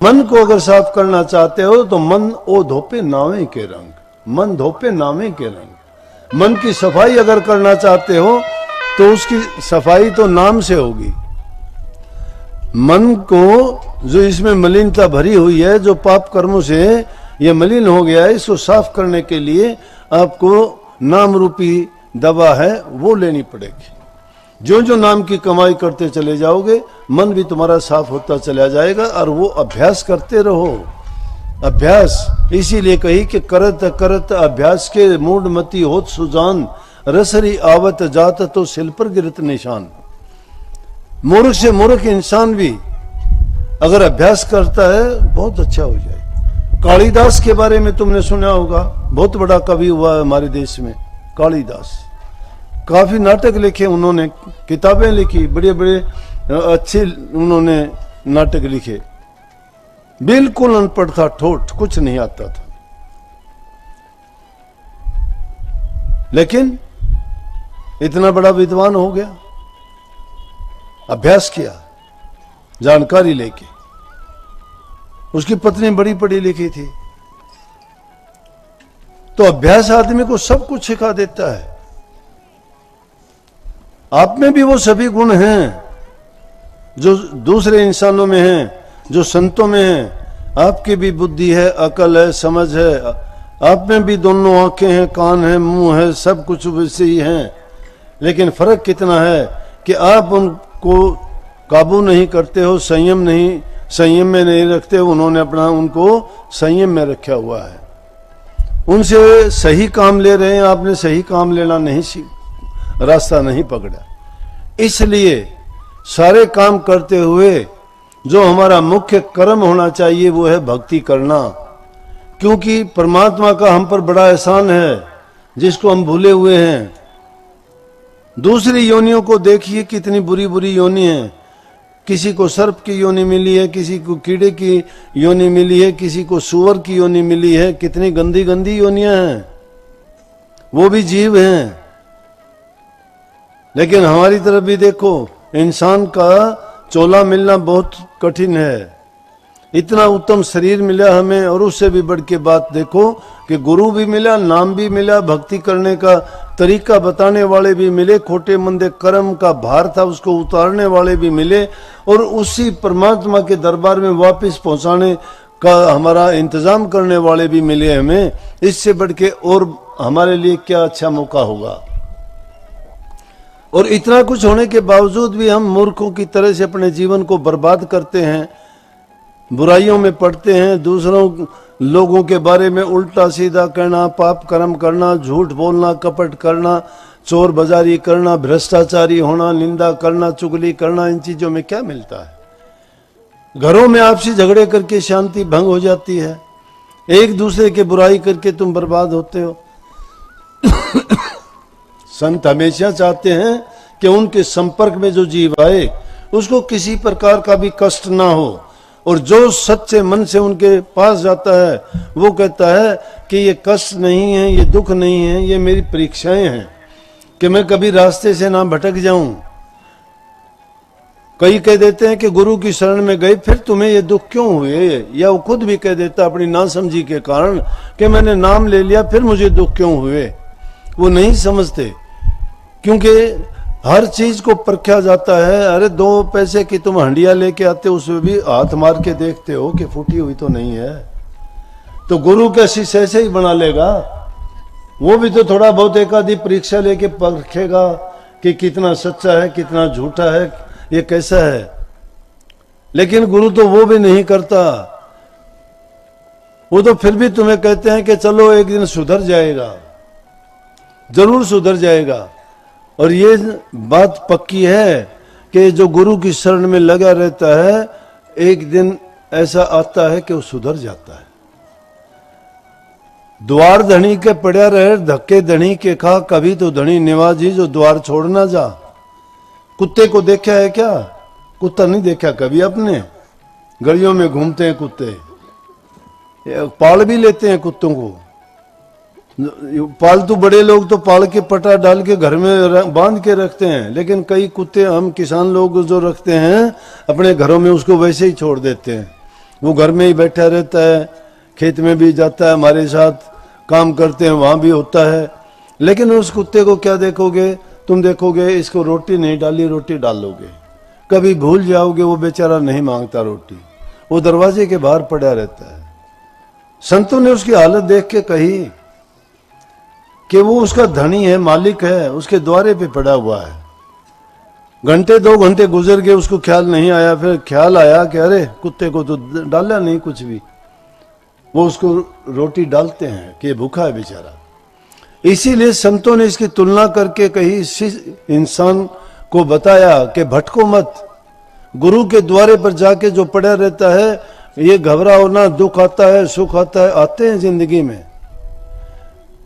मन को अगर साफ करना चाहते हो तो मन ओ धोपे नावे के रंग, मन धोपे नावे के रंग। मन की सफाई अगर करना चाहते हो तो उसकी सफाई तो नाम से होगी। मन को जो इसमें मलिनता भरी हुई है, जो पाप कर्मों से ये मलिन हो गया है, इसको साफ करने के लिए आपको नाम रूपी दवा है वो लेनी पड़ेगी। जो जो नाम की कमाई करते चले जाओगे मन भी तुम्हारा साफ होता चला जाएगा। और वो अभ्यास करते रहो, अभ्यास इसीलिए कही कि करत करत अभ्यास के मूड मती होत सुजान, रसरी आवत जात तो सिल पर गिरत निशान। मूर्ख से मूर्ख इंसान भी अगर अभ्यास करता है बहुत अच्छा हो जाए। कालिदास के बारे में तुमने सुना होगा, बहुत बड़ा कवि हुआ है हमारे देश में कालिदास। काफी नाटक लिखे उन्होंने, किताबें लिखी, बड़े बड़े अच्छे उन्होंने नाटक लिखे। बिल्कुल अनपढ़ था, ठोठ, कुछ नहीं आता था, लेकिन इतना बड़ा विद्वान हो गया। अभ्यास किया, जानकारी लेके। उसकी पत्नी बड़ी पढ़ी लिखी थी। तो अभ्यास आदमी को सब कुछ सिखा देता है। आप में भी वो सभी गुण हैं जो दूसरे इंसानों में हैं, जो संतों में हैं। आपकी भी बुद्धि है, अकल है, समझ है। आप में भी दोनों आंखें हैं, कान है, मुंह है, सब कुछ वैसे ही हैं। लेकिन फर्क कितना है कि आप उनको काबू नहीं करते हो, संयम में नहीं रखते हो। उन्होंने अपना उनको संयम में रखा हुआ है। उनसे सही काम ले रहे हैं, आपने सही काम लेना नहीं रास्ता नहीं पकड़ा। इसलिए सारे काम करते हुए जो हमारा मुख्य कर्म होना चाहिए वो है भक्ति करना। क्योंकि परमात्मा का हम पर बड़ा एहसान है जिसको हम भूले हुए हैं। दूसरी योनियों को देखिए, कितनी बुरी बुरी योनि है। किसी को सर्प की योनि मिली है, किसी को कीड़े की योनि मिली है, किसी को सूअर की योनि मिली है। कितनी गंदी गंदी योनियां हैं, वो भी जीव हैं। लेकिन हमारी तरफ भी देखो, इंसान का चोला मिलना बहुत कठिन है। इतना उत्तम शरीर मिला हमें, और उससे भी बढ़ के बात देखो कि गुरु भी मिला, नाम भी मिला, भक्ति करने का तरीका बताने वाले भी मिले, खोटे मंदे कर्म का भार था उसको उतारने वाले भी मिले, और उसी परमात्मा के दरबार में वापस पहुंचाने का हमारा इंतजाम करने वाले भी मिले हमें। इससे बढ़ के और हमारे लिए क्या अच्छा मौका होगा। और इतना कुछ होने के बावजूद भी हम मूर्खों की तरह से अपने जीवन को बर्बाद करते हैं, बुराइयों में पड़ते हैं, दूसरों लोगों के बारे में उल्टा सीधा कहना, पाप कर्म करना, झूठ बोलना, कपट करना, चोर बाजारी करना, भ्रष्टाचारी होना, निंदा करना, चुगली करना। इन चीजों में क्या मिलता है? घरों में आपसी झगड़े करके शांति भंग हो जाती है, एक दूसरे की बुराई करके तुम बर्बाद होते हो। संत हमेशा चाहते हैं कि उनके संपर्क में जो जीव आए उसको किसी प्रकार का भी कष्ट ना हो, और जो सच्चे मन से उनके पास जाता है वो कहता है कि ये कष्ट नहीं है, ये दुख नहीं है, ये मेरी परीक्षाएं हैं कि मैं कभी रास्ते से ना भटक जाऊं। कई कह देते हैं कि गुरु की शरण में गए फिर तुम्हें ये दुख क्यों हुए, या वो खुद भी कह देता अपनी नासमझी के कारण कि मैंने नाम ले लिया फिर मुझे दुख क्यों हुए। वो नहीं समझते, क्योंकि हर चीज को परखा जाता है। अरे 2 पैसे की तुम हंडिया लेके आते हो, उसमें भी हाथ मार के देखते हो कि फूटी हुई तो नहीं है। तो गुरु का शीशे से ही बना लेगा, वो भी तो थोड़ा बहुत एक आधी परीक्षा लेके परखेगा कि कितना सच्चा है, कितना झूठा है, ये कैसा है। लेकिन गुरु तो वो भी नहीं करता। वो तो फिर भी तुम्हें कहते हैं कि चलो एक दिन सुधर जाएगा, जरूर सुधर जाएगा। और ये बात पक्की है कि जो गुरु की शरण में लगा रहता है एक दिन ऐसा आता है कि वो सुधर जाता है। द्वार धनी के पड़ा रहे, धक्के धनी के खा, कभी तो धनी निवाजी जो द्वार छोड़ ना जा। कुत्ते को देखा है क्या? कुत्ता नहीं देखा कभी आपने? गलियों में घूमते हैं कुत्ते, पाल भी लेते हैं कुत्तों को। पालतू बड़े लोग तो पाल के पटा डाल के घर में बांध के रखते हैं, लेकिन कई कुत्ते हम किसान लोग जो रखते हैं अपने घरों में उसको वैसे ही छोड़ देते हैं। वो घर में ही बैठा रहता है, खेत में भी जाता है, हमारे साथ काम करते हैं, वहां भी होता है। लेकिन उस कुत्ते को क्या देखोगे, तुम देखोगे इसको रोटी नहीं डाली, रोटी डालोगे, कभी भूल जाओगे, वो बेचारा नहीं मांगता रोटी, वो दरवाजे के बाहर पड़ा रहता है। संतों ने उसकी हालत देख के कही कि वो उसका धनी है, मालिक है, उसके द्वारे पे पड़ा हुआ है। घंटे 2 घंटे गुजर गए, उसको ख्याल नहीं आया। फिर ख्याल आया कि अरे कुत्ते को तो डाला नहीं कुछ भी। वो उसको रोटी डालते हैं कि भूखा है बेचारा। इसीलिए संतों ने इसकी तुलना करके कही, इस इंसान को बताया कि भटको मत, गुरु के द्वारे पर जाके जो पड़ा रहता है, ये घबराओ ना, दुख आता है, सुख आता है, आते हैं जिंदगी में,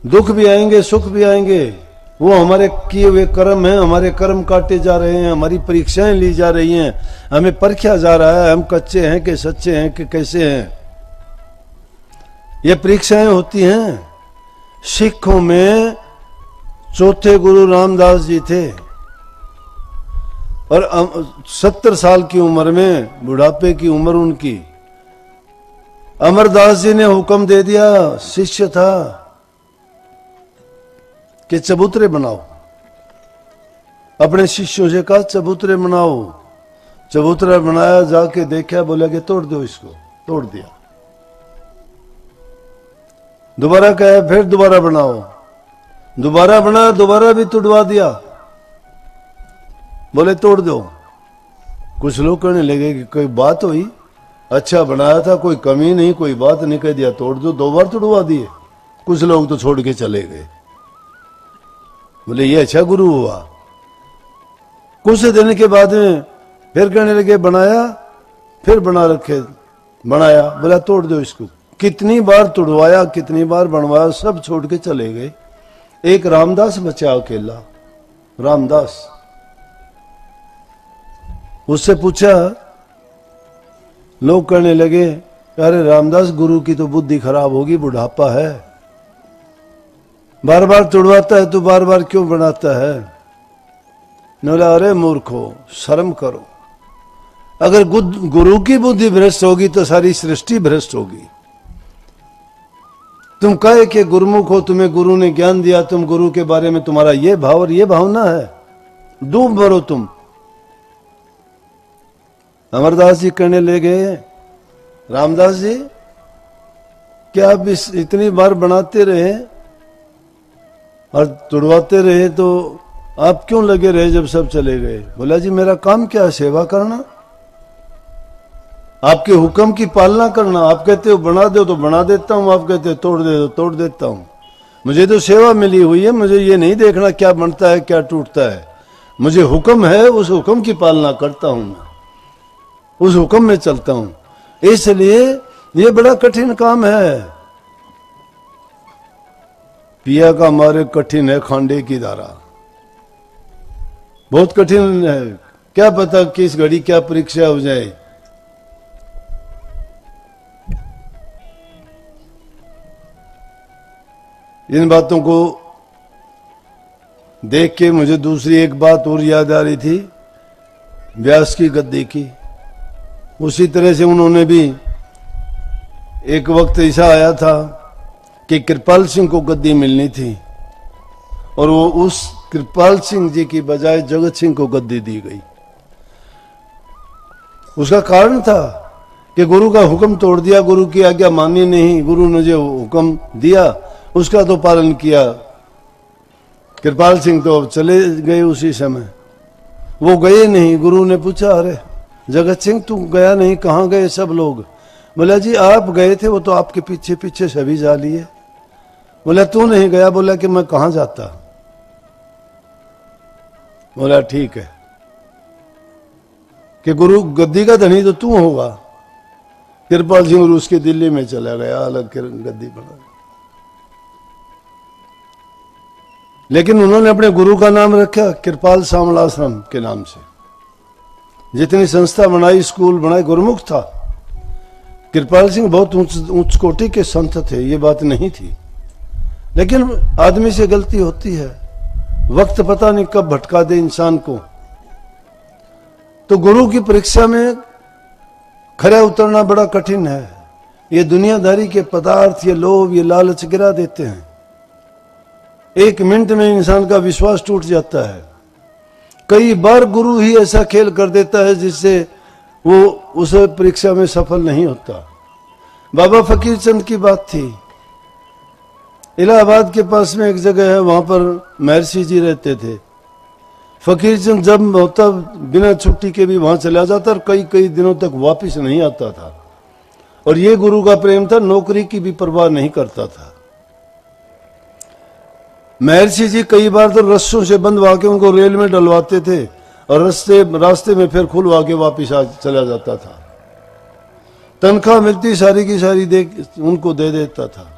दुख भी आएंगे, सुख भी आएंगे, वो हमारे किए हुए कर्म हैं, हमारे कर्म काटे जा रहे हैं, हमारी परीक्षाएं ली जा रही हैं, हमें परखा जा रहा है, हम कच्चे हैं कि सच्चे हैं कि कैसे हैं। ये परीक्षाएं होती हैं। सिखों में चौथे गुरु रामदास जी थे और 70 साल की उम्र में, बुढ़ापे की उम्र उनकी, अमरदास जी ने हुक्म दे दिया, शिष्य था, कि चबूतरे बनाओ। अपने शिष्यों से कहा चबूतरे बनाओ। चबूतरा बनाया, जाके देखा, बोला कि तोड़ दो इसको, तोड़ दिया। दोबारा कहा, फिर दोबारा बनाओ, दोबारा बनाया, दोबारा भी तोड़वा दिया, बोले तोड़ दो। कुछ लोग कहने लगे कि कोई बात हुई, अच्छा बनाया था, कोई कमी नहीं, कोई बात नहीं, कह दिया तोड़ दो, 2 बार तोड़वा दिए। कुछ लोग तो छोड़ के चले गए, बोले ये अच्छा गुरु हुआ। कुछ दिन के बाद में फिर कहने लगे बनाया, फिर बना रखे, बनाया, बोला तोड़ दो इसको। कितनी बार तोड़वाया, कितनी बार बनवाया, सब छोड़ के चले गए। एक रामदास बचा अकेला, रामदास। उससे पूछा, लोग कहने लगे अरे रामदास गुरु की तो बुद्धि खराब होगी, बुढ़ापा है, बार बार तोड़वाता है तो बार बार क्यों बनाता है। बोला अरे मूर्खो, शर्म करो, अगर गुरु की बुद्धि भ्रष्ट होगी तो सारी सृष्टि भ्रष्ट होगी। तुम कहे कि गुरुमुख हो, तुम्हें गुरु ने ज्ञान दिया, तुम गुरु के बारे में तुम्हारा ये भाव और ये भावना है, डूब मरो तुम। अमरदास जी कहने लगे, रामदास जी क्या आप इतनी बार बनाते रहे और तुड़वाते रहे, तो आप क्यों लगे रहे जब सब चले गए। बोला जी मेरा काम क्या है, सेवा करना, आपके हुक्म की पालना करना। आप कहते हो बना दो तो बना देता हूं, आप कहते हो तोड़ दे तो तोड़ देता हूं। मुझे तो सेवा मिली हुई है, मुझे ये नहीं देखना क्या बनता है क्या टूटता है। मुझे हुक्म है, उस हुक्म की पालना करता हूं मैं, उस हुक्म में चलता हूं। इसलिए ये बड़ा कठिन काम है। पिया का मारे कठिन है खांडे की धारा, बहुत कठिन है। क्या पता किस घड़ी क्या परीक्षा हो जाए। इन बातों को देख के मुझे दूसरी एक बात और याद आ रही थी, व्यास की गद्दी की। उसी तरह से उन्होंने भी एक वक्त ऐसा आया था कि कृपाल सिंह को गद्दी मिलनी थी और वो उस कृपाल सिंह जी की बजाय जगत सिंह को गद्दी दी गई। उसका कारण था कि गुरु का हुक्म तोड़ दिया, गुरु की आज्ञा मानी नहीं, गुरु ने जो हुक्म दिया उसका तो पालन किया। कृपाल सिंह तो अब चले गए उसी समय, वो गए नहीं। गुरु ने पूछा अरे जगत सिंह तू गया नहीं, कहाँ गए सब लोग। बोला जी आप गए थे, वो तो आपके पीछे पीछे सभी जा लिए। बोला तू नहीं गया। बोला कि मैं कहाँ जाता। बोला ठीक है कि गुरु गद्दी का धनी तो तू होगा। कृपाल सिंह उसके दिल्ली में चला गया, अलग गद्दी बना। लेकिन उन्होंने अपने गुरु का नाम रखा कृपाल सामलाश्रम के नाम से। जितनी संस्था बनाई, स्कूल बनाए, गुरुमुख था। कृपाल सिंह बहुत उच्च कोटि के संत थे, ये बात नहीं थी। लेकिन आदमी से गलती होती है, वक्त पता नहीं कब भटका दे इंसान को। तो गुरु की परीक्षा में खरा उतरना बड़ा कठिन है। ये दुनियादारी के पदार्थ, ये लोभ, ये लालच गिरा देते हैं। एक मिनट में इंसान का विश्वास टूट जाता है। कई बार गुरु ही ऐसा खेल कर देता है जिससे वो उस परीक्षा में सफल नहीं होता। बाबा फकीर चंद की बात थी। इलाहाबाद के पास में एक जगह है, वहां पर महर्षि जी रहते थे। फकीर चंद जब होता बिना छुट्टी के भी वहां चला जाता और कई कई दिनों तक वापस नहीं आता था। और ये गुरु का प्रेम था, नौकरी की भी परवाह नहीं करता था। महर्षि जी कई बार तो रस्सों से बंधवा के उनको रेल में डलवाते थे और रास्ते में फिर खुलवा के वापिस चला जाता था। तनख्वाह मिलती सारी की सारी उनको दे देता था।